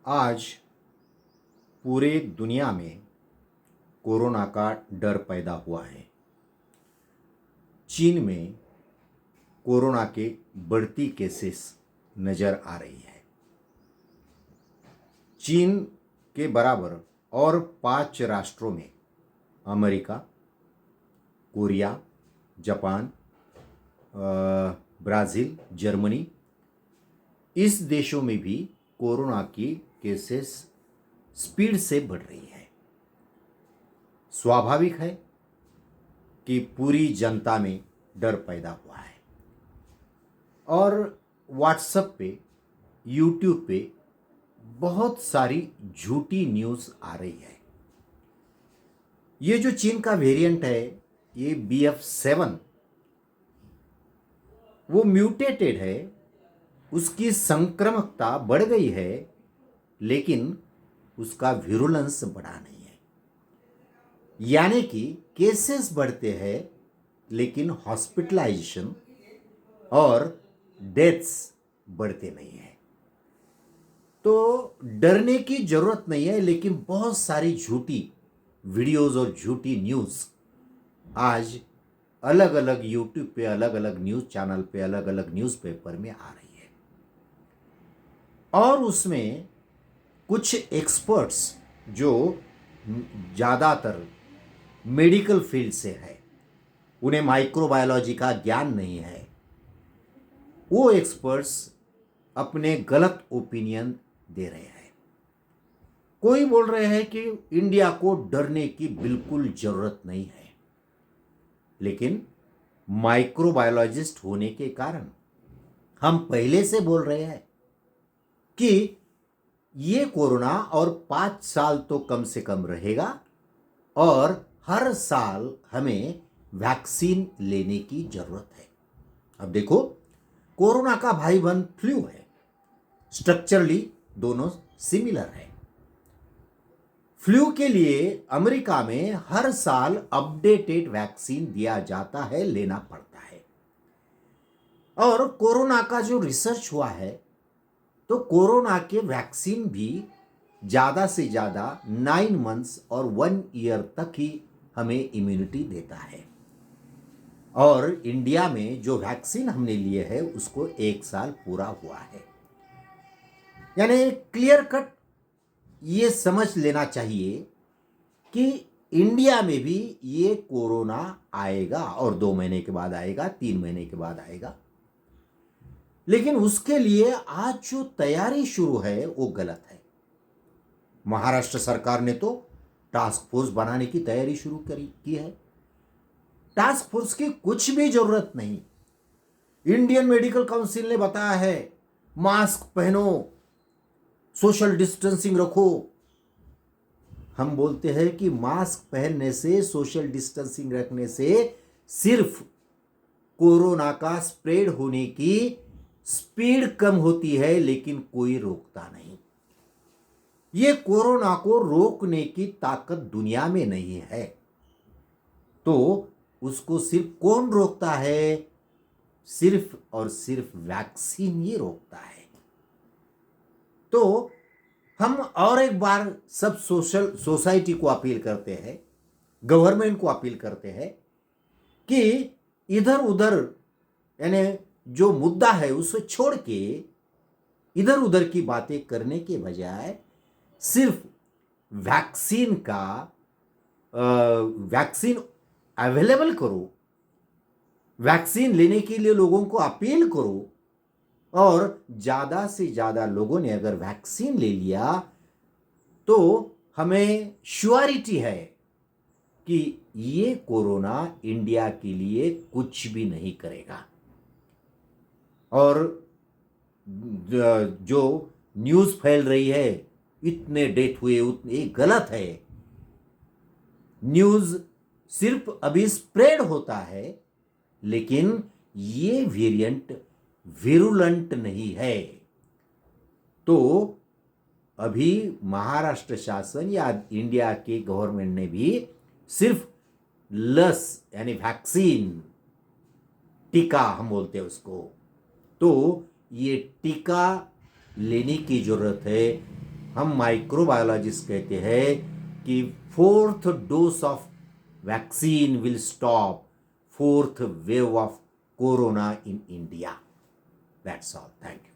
आज पूरे दुनिया में कोरोना का डर पैदा हुआ है। चीन में कोरोना के बढ़ती केसेस नज़र आ रही है। चीन के बराबर और 5 राष्ट्रों में America, Korea, Japan, Brazil, Germany, इस देशों में भी कोरोना की केसेस स्पीड से बढ़ रही है। स्वाभाविक है कि पूरी जनता में डर पैदा हुआ है और व्हाट्सएप पे, यूट्यूब पे बहुत सारी झूठी न्यूज़ आ रही है। ये जो चीन का वेरिएंट है, ये BF7, वो म्यूटेटेड है, उसकी संक्रामकता बढ़ गई है, लेकिन उसका विरुलेंस बढ़ा नहीं है। यानी कि केसेस बढ़ते हैं लेकिन हॉस्पिटलाइजेशन और डेथ्स बढ़ते नहीं है। तो डरने की जरूरत नहीं है, लेकिन बहुत सारी झूठी वीडियोस और झूठी न्यूज़ आज अलग अलग यूट्यूब पे, अलग अलग न्यूज़ चैनल पे, अलग अलग न्यूज़पेपर में आ रही है। और उसमें कुछ एक्सपर्ट्स जो ज़्यादातर मेडिकल फील्ड से है, उन्हें माइक्रोबायोलॉजी का ज्ञान नहीं है, वो एक्सपर्ट्स अपने गलत ओपिनियन दे रहे हैं। कोई बोल रहे हैं कि इंडिया को डरने की बिल्कुल जरूरत नहीं है, लेकिन माइक्रोबायोलॉजिस्ट होने के कारण हम पहले से बोल रहे हैं कि ये कोरोना और 5 साल तो कम से कम रहेगा और हर साल हमें वैक्सीन लेने की जरूरत है। अब देखो, कोरोना का भाई बहन फ्लू है, स्ट्रक्चरली दोनों सिमिलर है। फ्लू के लिए अमेरिका में हर साल अपडेटेड वैक्सीन दिया जाता है, लेना पड़ता है। और कोरोना का जो रिसर्च हुआ है, तो कोरोना के वैक्सीन भी ज़्यादा से ज़्यादा 9 मंथ्स और 1 ईयर तक ही हमें इम्यूनिटी देता है। और इंडिया में जो वैक्सीन हमने लिए है उसको 1 साल पूरा हुआ है। यानी क्लियर कट ये समझ लेना चाहिए कि इंडिया में भी ये कोरोना आएगा और 2 महीने के बाद आएगा, 3 महीने के बाद आएगा। लेकिन उसके लिए आज जो तैयारी शुरू है वो गलत है। महाराष्ट्र सरकार ने तो टास्क फोर्स बनाने की तैयारी शुरू की है। टास्क फोर्स की कुछ भी जरूरत नहीं। इंडियन मेडिकल काउंसिल ने बताया है, मास्क पहनो, सोशल डिस्टेंसिंग रखो। हम बोलते हैं कि मास्क पहनने से, सोशल डिस्टेंसिंग रखने से सिर्फ कोरोना का स्प्रेड होने की स्पीड कम होती है, लेकिन कोई रोकता नहीं। ये कोरोना को रोकने की ताकत दुनिया में नहीं है। तो उसको सिर्फ कौन रोकता है? सिर्फ और सिर्फ वैक्सीन ही रोकता है। तो हम और एक बार सब सोसाइटी को अपील करते हैं, गवर्नमेंट को अपील करते हैं कि इधर उधर यानी जो मुद्दा है उसे छोड़ के इधर उधर की बातें करने के बजाय सिर्फ वैक्सीन अवेलेबल करो, वैक्सीन लेने के लिए लोगों को अपील करो। और ज़्यादा से ज़्यादा लोगों ने अगर वैक्सीन ले लिया तो हमें श्योरिटी है कि ये कोरोना इंडिया के लिए कुछ भी नहीं करेगा। और जो न्यूज़ फैल रही है, इतने डेथ हुए, उतने, गलत है। न्यूज़ सिर्फ अभी स्प्रेड होता है, लेकिन ये वेरिएंट विरुलेंट नहीं है। तो अभी महाराष्ट्र शासन या इंडिया के गवर्नमेंट ने भी सिर्फ लस यानी वैक्सीन, टीका हम बोलते हैं उसको, तो ये टीका लेने की जरूरत है हम माइक्रोबायोलॉजिस्ट कहते हैं कि fourth dose of vaccine will stop fourth wave of corona in India. That's all. Thank you.